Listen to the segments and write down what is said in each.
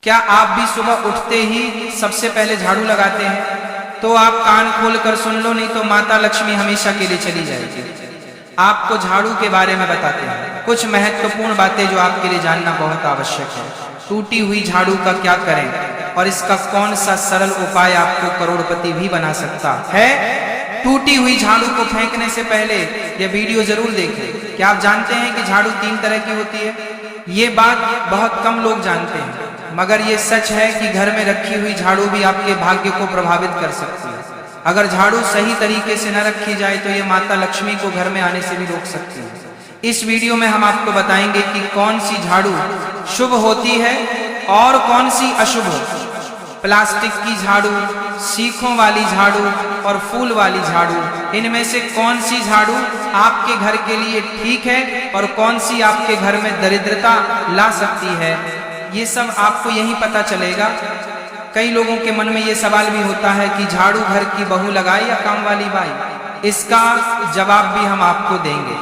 क्या आप भी सुबह उठते ही सबसे पहले झाड़ू लगाते हैं? तो आप कान खोलकर सुन लो, नहीं तो माता लक्ष्मी हमेशा के लिए चली जाएगी। आपको झाड़ू के बारे में बताते हैं कुछ महत्वपूर्ण बातें जो आपके लिए जानना बहुत आवश्यक है। टूटी हुई झाड़ू का क्या करें और इसका कौन सा सरल उपाय आपको करोड़पति भी बना सकता है। टूटी हुई झाड़ू को फेंकने से पहले यह वीडियो जरूर देखें। क्या आप जानते हैं कि झाड़ू 3 तरह की होती है? ये बात बहुत कम लोग जानते हैं, मगर ये सच है कि घर में रखी हुई झाड़ू भी आपके भाग्य को प्रभावित कर सकती है। अगर झाड़ू सही तरीके से न रखी जाए तो ये माता लक्ष्मी को घर में आने से भी रोक सकती है। इस वीडियो में हम आपको बताएंगे कि कौन सी झाड़ू शुभ होती है और कौन सी अशुभ। प्लास्टिक की झाड़ू, सीखों वाली झाड़ू और फूल वाली झाड़ू, इनमें से कौन सी झाड़ू आपके घर के लिए ठीक है और कौन सी आपके घर में दरिद्रता ला सकती है, ये सब आपको यहीं पता चलेगा। कई लोगों के मन में ये सवाल भी होता है कि झाड़ू घर की बहू लगाए या काम वाली बाई। इसका जवाब भी हम आपको देंगे,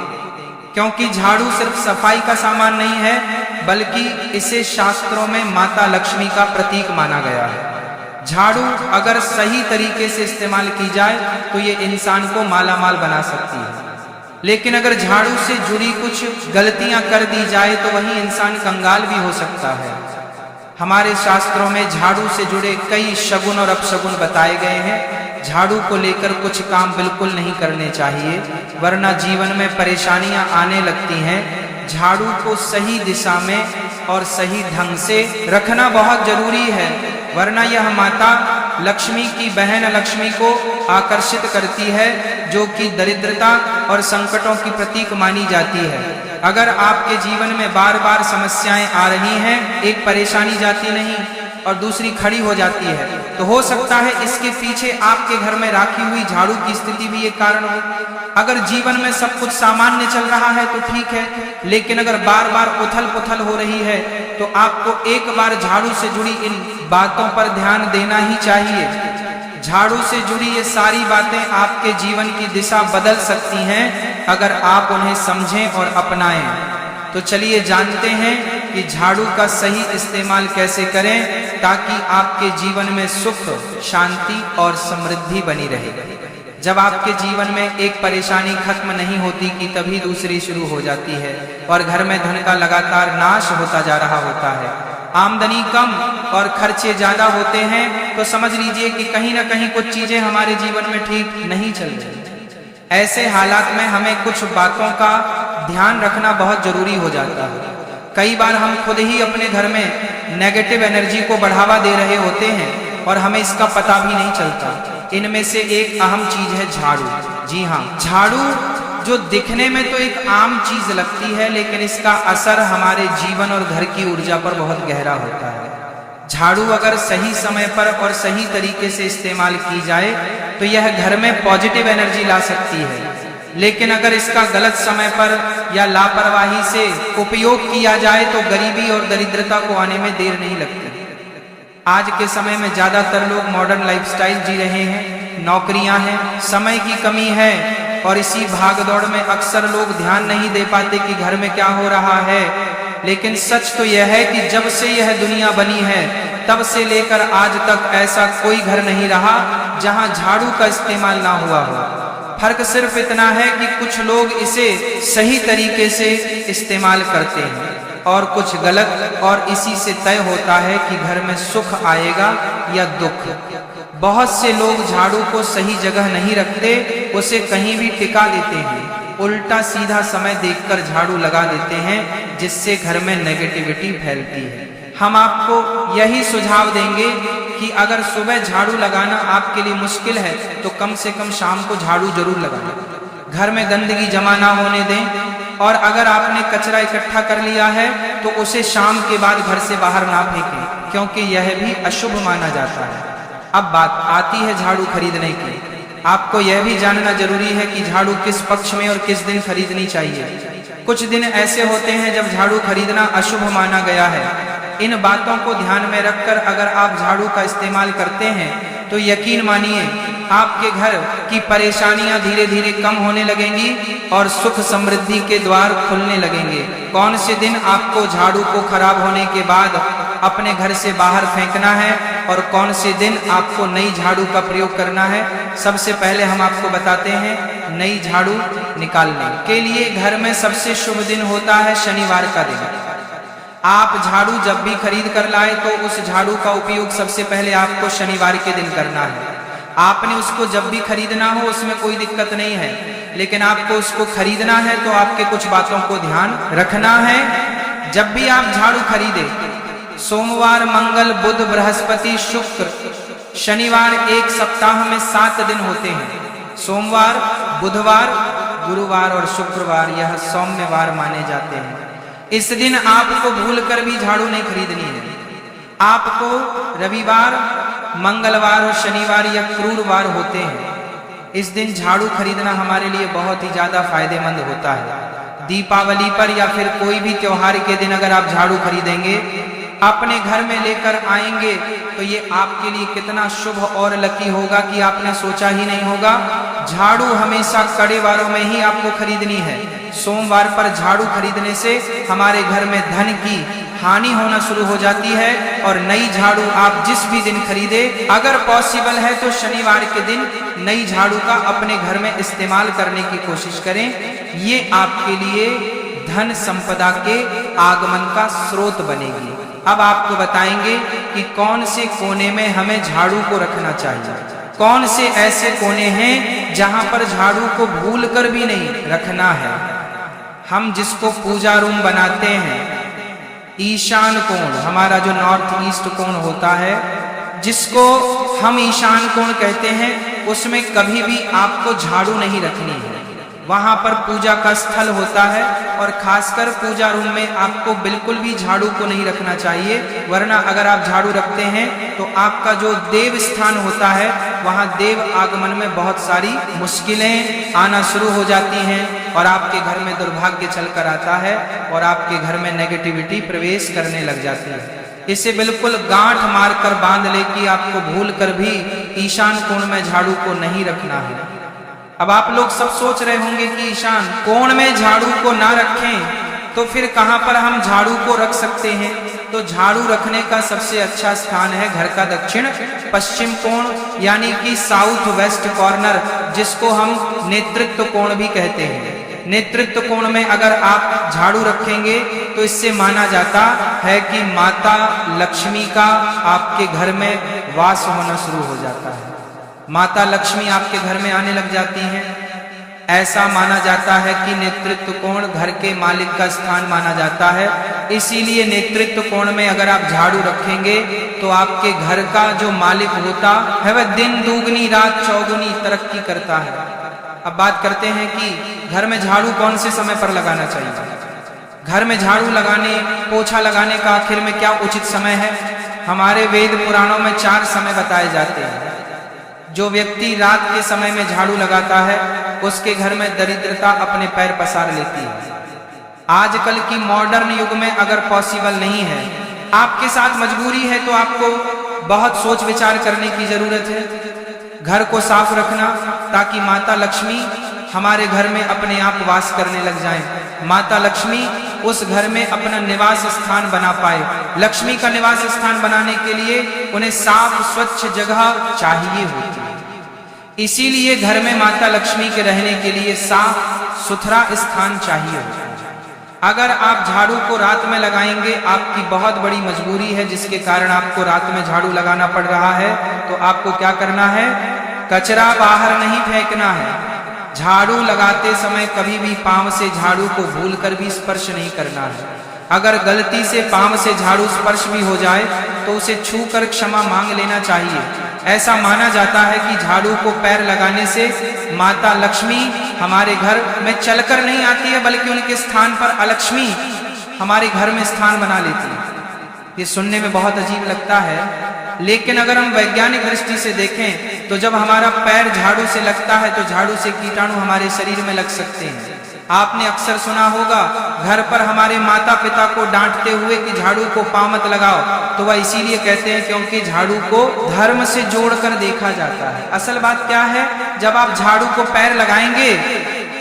क्योंकि झाड़ू सिर्फ सफाई का सामान नहीं है, बल्कि इसे शास्त्रों में माता लक्ष्मी का प्रतीक माना गया है। झाड़ू अगर सही तरीके से इस्तेमाल की जाए तो ये इंसान को मालामाल बना सकती है, लेकिन अगर झाड़ू से जुड़ी कुछ गलतियां कर दी जाए तो वही इंसान कंगाल भी हो सकता है। हमारे शास्त्रों में झाड़ू से जुड़े कई शगुन और अपशगुन बताए गए हैं। झाड़ू को लेकर कुछ काम बिल्कुल नहीं करने चाहिए, वरना जीवन में परेशानियां आने लगती हैं। झाड़ू को सही दिशा में और सही ढंग से रखना बहुत जरूरी है, वरना यह माता लक्ष्मी की बहन लक्ष्मी को आकर्षित करती है, जो कि दरिद्रता और संकटों की प्रतीक मानी जाती है। अगर आपके जीवन में बार बार समस्याएं आ रही हैं, एक परेशानी जाती नहीं और दूसरी खड़ी हो जाती है, तो हो सकता है इसके पीछे आपके घर में राखी हुई झाड़ू की स्थिति भी एक कारण हो। अगर जीवन में सब कुछ सामान्य चल रहा है तो ठीक है, लेकिन अगर बार बार उथल पुथल हो रही है तो आपको एक बार झाड़ू से जुड़ी इन बातों पर ध्यान देना ही चाहिए। झाड़ू से जुड़ी ये सारी बातें आपके जीवन की दिशा बदल सकती हैं अगर आप उन्हें समझें और अपनाएं। तो चलिए जानते हैं कि झाड़ू का सही इस्तेमाल कैसे करें ताकि आपके जीवन में सुख, शांति और समृद्धि बनी रहे। जब आपके जीवन में एक परेशानी खत्म नहीं होती कि तभी दूसरी शुरू हो जाती है और घर में धन का लगातार नाश होता जा रहा होता है। आमदनी कम और खर्चे ज्यादा होते हैं तो समझ लीजिए कि कहीं ना कहीं कुछ चीजें हमारे जीवन में ठीक नहीं चल रही। ऐसे हालात में हमें कुछ बातों का ध्यान रखना बहुत जरूरी हो जाता है। कई बार हम खुद ही अपने घर में नेगेटिव एनर्जी को बढ़ावा दे रहे होते हैं और हमें इसका पता भी नहीं चलता। इनमें से एक अहम चीज है झाड़ू। जी हाँ, झाड़ू जो दिखने में तो एक आम चीज लगती है, लेकिन इसका असर हमारे जीवन और घर की ऊर्जा पर बहुत गहरा होता है। झाड़ू अगर सही समय पर और सही तरीके से इस्तेमाल की जाए तो यह घर में पॉजिटिव एनर्जी ला सकती है, लेकिन अगर इसका गलत समय पर या लापरवाही से उपयोग किया जाए तो गरीबी और दरिद्रता को आने में देर नहीं लगती। आज के समय में ज्यादातर लोग मॉडर्न लाइफस्टाइल जी रहे हैं, नौकरियां हैं, समय की कमी है और इसी भागदौड़ में अक्सर लोग ध्यान नहीं दे पाते कि घर में क्या हो रहा है। लेकिन सच तो यह है कि जब से यह दुनिया बनी है तब से लेकर आज तक ऐसा कोई घर नहीं रहा जहां झाड़ू का इस्तेमाल ना हुआ हो। फर्क सिर्फ इतना है कि कुछ लोग इसे सही तरीके से इस्तेमाल करते हैं और कुछ गलत, और इसी से तय होता है कि घर में सुख आएगा या दुख। बहुत से लोग झाड़ू को सही जगह नहीं रखते, उसे कहीं भी टिका देते हैं, उल्टा सीधा समय देखकर झाड़ू लगा देते हैं, जिससे घर में नेगेटिविटी फैलती है। हम आपको यही सुझाव देंगे कि अगर सुबह झाड़ू लगाना आपके लिए मुश्किल है तो कम से कम शाम को झाड़ू जरूर लगाएं। घर में गंदगी जमा ना होने दें, और अगर आपने कचरा इकट्ठा कर लिया है तो उसे शाम के बाद घर से बाहर ना फेंकें, क्योंकि यह भी अशुभ माना जाता है। अब बात आती है झाड़ू खरीदने की। आपको यह भी जानना जरूरी है कि झाड़ू किस पक्ष में और किस दिन खरीदनी चाहिए। कुछ दिन ऐसे होते हैं जब झाड़ू खरीदना अशुभ माना गया है। इन बातों को ध्यान में रखकर अगर आप झाड़ू का इस्तेमाल करते हैं तो यकीन मानिए आपके घर की परेशानियां धीरे धीरे कम होने लगेंगी और सुख समृद्धि के द्वार खुलने लगेंगे। कौन से दिन आपको झाड़ू को खराब होने के बाद अपने घर से बाहर फेंकना है और कौन से दिन आपको नई झाड़ू का प्रयोग करना है। सबसे पहले हम आपको बताते हैं नई झाड़ू निकालने के लिए घर में सबसे शुभ दिन होता है शनिवार का दिन। आप झाड़ू जब भी खरीद कर लाए तो उस झाड़ू का उपयोग सबसे पहले आपको शनिवार के दिन करना है। आपने उसको जब भी खरीदना हो उसमें कोई दिक्कत नहीं है, लेकिन आपको उसको खरीदना है तो आपके कुछ बातों को ध्यान रखना है। जब भी आप झाड़ू खरीदे, सोमवार, मंगल, बुध, बृहस्पति, शुक्र, शनिवार, एक सप्ताह में 7 दिन होते हैं। सोमवार, बुधवार, गुरुवार और शुक्रवार यह सौम्यवार माने जाते हैं। इस दिन आपको भूलकर भी झाड़ू नहीं खरीदनी है। आपको रविवार, मंगलवार और शनिवार या क्रूरवार होते हैं। इस दिन झाड़ू खरीदना हमारे लिए बहुत ही ज्यादा फायदेमंद होता है। दीपावली पर या फिर कोई भी त्योहार के दिन अगर आप झाड़ू खरीदेंगे, अपने घर में लेकर आएंगे तो ये आपके लिए कितना शुभ और लकी होगा कि आपने सोचा ही नहीं होगा। झाड़ू हमेशा कड़े वारों में ही आपको खरीदनी है। सोमवार पर झाड़ू खरीदने से हमारे घर में धन की हानि होना शुरू हो जाती है। और नई झाड़ू आप जिस भी दिन खरीदे, अगर पॉसिबल है तो शनिवार के दिन नई झाड़ू का अपने घर में इस्तेमाल करने की कोशिश करें। ये आपके लिए धन संपदा के आगमन का स्रोत बनेगी। अब आपको बताएंगे कि कौन से कोने में हमें झाड़ू को रखना चाहिए, कौन से ऐसे कोने हैं जहां पर झाड़ू को भूलकर भी नहीं रखना है। हम जिसको पूजा रूम बनाते हैं, ईशान कोण, हमारा जो नॉर्थ ईस्ट कोण होता है, जिसको हम ईशान कोण कहते हैं, उसमें कभी भी आपको झाड़ू नहीं रखनी है। वहां पर पूजा का स्थल होता है और खासकर पूजा रूम में आपको बिल्कुल भी झाड़ू को नहीं रखना चाहिए, वरना अगर आप झाड़ू रखते हैं तो आपका जो देव स्थान होता है वहां देव आगमन में बहुत सारी मुश्किलें आना शुरू हो जाती हैं और आपके घर में दुर्भाग्य चलकर आता है और आपके घर में नेगेटिविटी प्रवेश करने लग जाती है। इसे बिल्कुल गांठ मारकर बांध ले कि आपको भूल कर भी ईशान कोण में झाड़ू को नहीं रखना है। अब आप लोग सब सोच रहे होंगे कि ईशान कोण में झाड़ू को ना रखें तो फिर कहां पर हम झाड़ू को रख सकते हैं। तो झाड़ू रखने का सबसे अच्छा स्थान है घर का दक्षिण पश्चिम कोण, यानी कि साउथ वेस्ट कॉर्नर, जिसको हम नेतृत्व कोण भी कहते हैं। नेतृत्व कोण में अगर आप झाड़ू रखेंगे तो इससे माना जाता है कि माता लक्ष्मी का आपके घर में वास होना शुरू हो जाता है। माता लक्ष्मी आपके घर में आने लग जाती हैं। ऐसा माना जाता है कि नेतृत्व कोण घर के मालिक का स्थान माना जाता है। इसीलिए नेतृत्व कोण में अगर आप झाड़ू रखेंगे तो आपके घर का जो मालिक होता है वह दिन दुगनी रात चौगुनी तरक्की करता है। अब बात करते हैं कि घर में झाड़ू कौन से समय पर लगाना चाहिए। घर में झाड़ू लगाने, पोछा लगाने का आखिर में क्या उचित समय है। हमारे वेद पुराणों में 4 समय बताए जाते हैं। जो व्यक्ति रात के समय में झाड़ू लगाता है उसके घर में दरिद्रता अपने पैर पसार लेती है। आजकल की मॉडर्न युग में अगर पॉसिबल नहीं है, आपके साथ मजबूरी है, तो आपको बहुत सोच विचार करने की जरूरत है। घर को साफ रखना ताकि माता लक्ष्मी हमारे घर में अपने आप वास करने लग जाएं। माता लक्ष्मी उस घर में अपना निवास स्थान बना पाए। लक्ष्मी का निवास स्थान बनाने के लिए उन्हें साफ स्वच्छ जगह चाहिए होती है। इसीलिए घर में माता लक्ष्मी के रहने के लिए साफ सुथरा स्थान चाहिए होता है। अगर आप झाड़ू को रात में लगाएंगे, आपकी बहुत बड़ी मजबूरी है जिसके कारण आपको रात में झाड़ू लगाना पड़ रहा है, तो आपको क्या करना है, कचरा बाहर नहीं फेंकना है। झाड़ू लगाते समय कभी भी पांव से झाड़ू को भूलकर भी स्पर्श नहीं करना है। अगर गलती से पांव से झाड़ू स्पर्श भी हो जाए तो उसे छूकर क्षमा मांग लेना चाहिए। ऐसा माना जाता है कि झाड़ू को पैर लगाने से माता लक्ष्मी हमारे घर में चलकर नहीं आती है, बल्कि उनके स्थान पर अलक्ष्मी हमारे घर में स्थान बना लेती है। ये सुनने में बहुत अजीब लगता है, लेकिन अगर हम वैज्ञानिक दृष्टि से देखें तो जब हमारा पैर झाड़ू से लगता है तो झाड़ू से कीटाणु हमारे शरीर में लग सकते हैं। आपने अक्सर सुना होगा घर पर हमारे माता पिता को डांटते हुए कि झाड़ू को पांव मत लगाओ, तो वह इसीलिए कहते हैं क्योंकि झाड़ू को धर्म से जोड़कर देखा जाता है। असल बात क्या है, जब आप झाड़ू को पैर लगाएंगे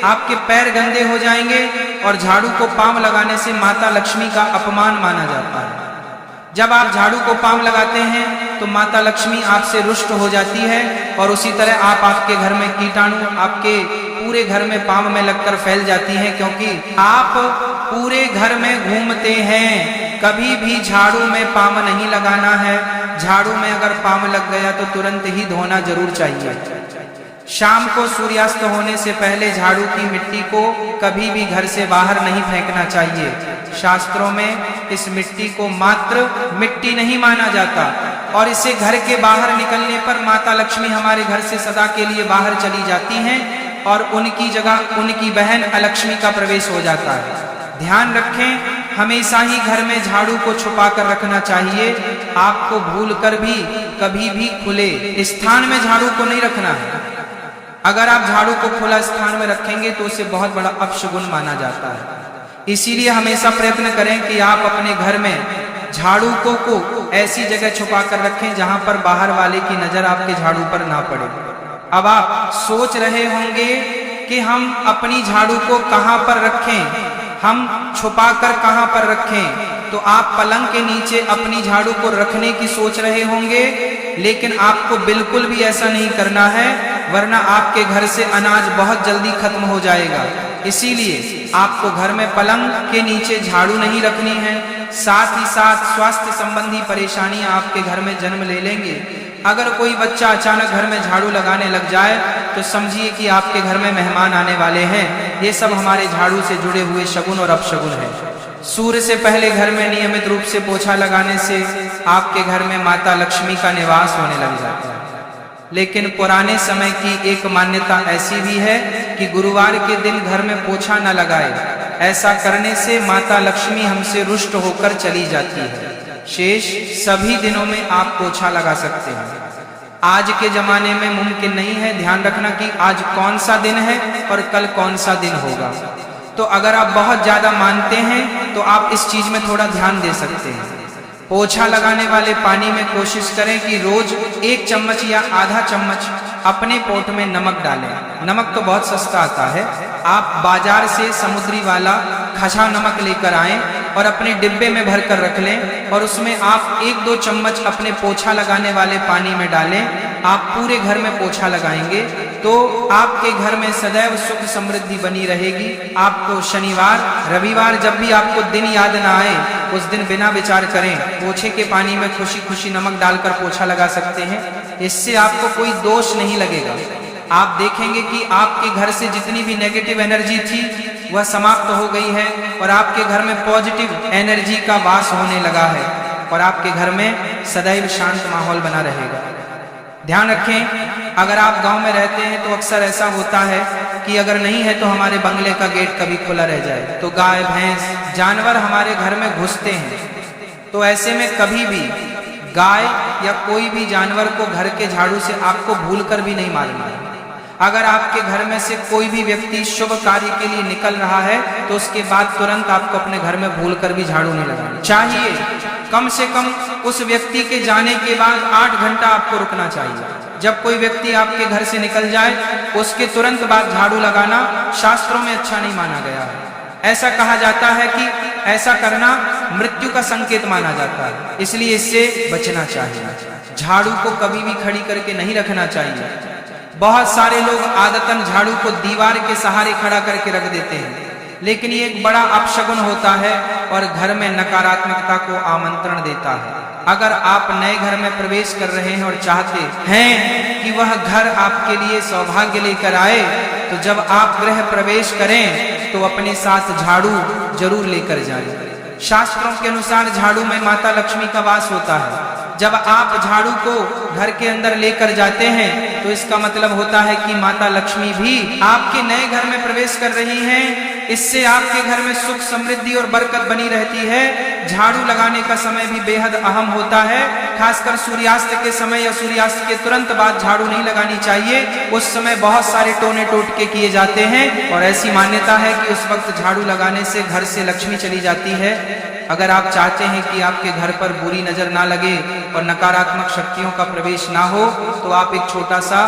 आपके पैर गंदे हो जाएंगे और झाड़ू को पांव लगाने से माता लक्ष्मी का अपमान माना जाता है। जब आप झाड़ू को पांव लगाते हैं तो माता लक्ष्मी आपसे रुष्ट हो जाती है, और उसी तरह आपके घर में कीटाणु आपके पूरे घर में पांव में लगकर फैल जाती हैं, क्योंकि आप पूरे घर में घूमते हैं। कभी भी झाड़ू में पांव नहीं लगाना है। झाड़ू में अगर पांव लग गया तो तुरंत ही धोना जरूर चाहिए। शाम को सूर्यास्त होने से पहले झाड़ू की मिट्टी को कभी भी घर से बाहर नहीं फेंकना चाहिए। शास्त्रों में इस मिट्टी को मात्र मिट्टी नहीं माना जाता, और इसे घर के बाहर निकलने पर माता लक्ष्मी हमारे घर से सदा के लिए बाहर चली जाती हैं, और उनकी जगह उनकी बहन अलक्ष्मी का प्रवेश हो जाता है। ध्यान रखें, हमेशा ही घर में झाड़ू को छुपा कर रखना चाहिए। आपको भूलकर भी कभी भी खुले स्थान में झाड़ू को नहीं रखना है। अगर आप झाड़ू को खुला स्थान में रखेंगे तो उसे बहुत बड़ा अपशगुन माना जाता है। इसीलिए हमेशा प्रयत्न करें कि आप अपने घर में झाड़ू को ऐसी जगह छुपा कर रखें जहां पर बाहर वाले की नजर आपके झाड़ू पर ना पड़े। अब आप सोच रहे होंगे कि हम अपनी झाड़ू को कहां पर रखें, हम छुपाकर कहां पर रखें। तो आप पलंग के नीचे अपनी झाड़ू को रखने की सोच रहे होंगे, लेकिन आपको बिल्कुल भी ऐसा नहीं करना है, वरना आपके घर से अनाज बहुत जल्दी खत्म हो जाएगा। इसीलिए आपको घर में पलंग के नीचे झाड़ू नहीं रखनी है। साथ ही साथ स्वास्थ्य संबंधी परेशानियां आपके घर में जन्म ले लेंगे। अगर कोई बच्चा अचानक घर में झाड़ू लगाने लग जाए तो समझिए कि आपके घर में मेहमान आने वाले हैं। ये सब हमारे झाड़ू से जुड़े हुए शगुन और अपशगुन है। सूर्य से पहले घर में नियमित रूप से पोछा लगाने से आपके घर में माता लक्ष्मी का निवास होने लग जाता है। लेकिन पुराने समय की एक मान्यता ऐसी भी है कि गुरुवार के दिन घर में पोछा न लगाए। ऐसा करने से माता लक्ष्मी हमसे रुष्ट होकर चली जाती है। शेष सभी दिनों में आप पोछा लगा सकते हैं। आज के जमाने में मुमकिन नहीं है। ध्यान रखना कि आज कौन सा दिन है और कल कौन सा दिन होगा। तो अगर आप बहुत ज्यादा मानते हैं तो आप इस चीज में थोड़ा ध्यान दे सकते हैं। पोछा लगाने वाले पानी में कोशिश करें कि रोज 1 चम्मच या आधा चम्मच अपने पोट में नमक डालें। नमक तो बहुत सस्ता आता है। आप बाजार से समुद्री वाला खसा नमक लेकर आएं और अपने डिब्बे में भर कर रख लें, और उसमें आप 1-2 चम्मच अपने पोछा लगाने वाले पानी में डालें। आप पूरे घर में पोछा लगाएंगे तो आपके घर में सदैव सुख समृद्धि बनी रहेगी। आपको शनिवार रविवार जब भी आपको दिन याद ना आए, उस दिन बिना विचार करें पोछे के पानी में खुशी खुशी नमक डालकर पोछा लगा सकते हैं। इससे आपको कोई दोष नहीं लगेगा। आप देखेंगे कि आपके घर से जितनी भी नेगेटिव एनर्जी थी वह समाप्त हो गई है, और आपके घर में पॉजिटिव एनर्जी का वास होने लगा है, और आपके घर में सदैव शांत माहौल बना रहेगा। ध्यान रखें, अगर आप गांव में रहते हैं तो अक्सर ऐसा होता है कि अगर नहीं है तो हमारे बंगले का गेट कभी खुला रह जाए तो गाय भैंस जानवर हमारे घर में घुसते हैं। तो ऐसे में कभी भी गाय या कोई भी जानवर को घर के झाड़ू से आपको भूलकर भी नहीं मारना है। अगर आपके घर में से कोई भी व्यक्ति शुभ कार्य के लिए निकल रहा है तो उसके बाद तुरंत आपको अपने घर में भूलकर भी झाड़ू नहीं लगाना चाहिए। कम से कम उस व्यक्ति के जाने के बाद 8 घंटा आपको रुकना चाहिए। जब कोई व्यक्ति आपके घर से निकल जाए उसके तुरंत बाद झाड़ू लगाना शास्त्रों में अच्छा नहीं माना गया है। ऐसा कहा जाता है कि ऐसा करना मृत्यु का संकेत माना जाता है, इसलिए इससे बचना चाहिए। झाड़ू को कभी भी खड़ी करके नहीं रखना चाहिए। बहुत सारे लोग आदतन झाड़ू को दीवार के सहारे खड़ा करके रख देते हैं, लेकिन ये एक बड़ा अपशगुन होता है और घर में नकारात्मकता को आमंत्रण देता है। अगर आप नए घर में प्रवेश कर रहे हैं और चाहते हैं कि वह घर आपके लिए सौभाग्य लेकर आए, तो जब आप गृह प्रवेश करें तो अपने साथ झाड़ू जरूर लेकर जाएं। शास्त्रों के अनुसार झाड़ू में माता लक्ष्मी का वास होता है। जब आप झाड़ू को घर के अंदर लेकर जाते हैं तो इसका मतलब होता है कि माता लक्ष्मी भी आपके नए घर में प्रवेश कर रही हैं। इससे आपके घर में सुख समृद्धि और बरकत बनी रहती है। झाड़ू लगाने का समय भी बेहद अहम होता है। खासकर सूर्यास्त के समय या सूर्यास्त के तुरंत बाद झाड़ू नहीं लगानी चाहिए। उस समय बहुत सारे टोने टोटके किए जाते हैं और ऐसी मान्यता है कि उस वक्त झाड़ू लगाने से घर से लक्ष्मी चली जाती है। अगर आप चाहते हैं कि आपके घर पर बुरी नजर ना लगे और नकारात्मक शक्तियों का प्रवेश ना हो, तो आप एक छोटा सा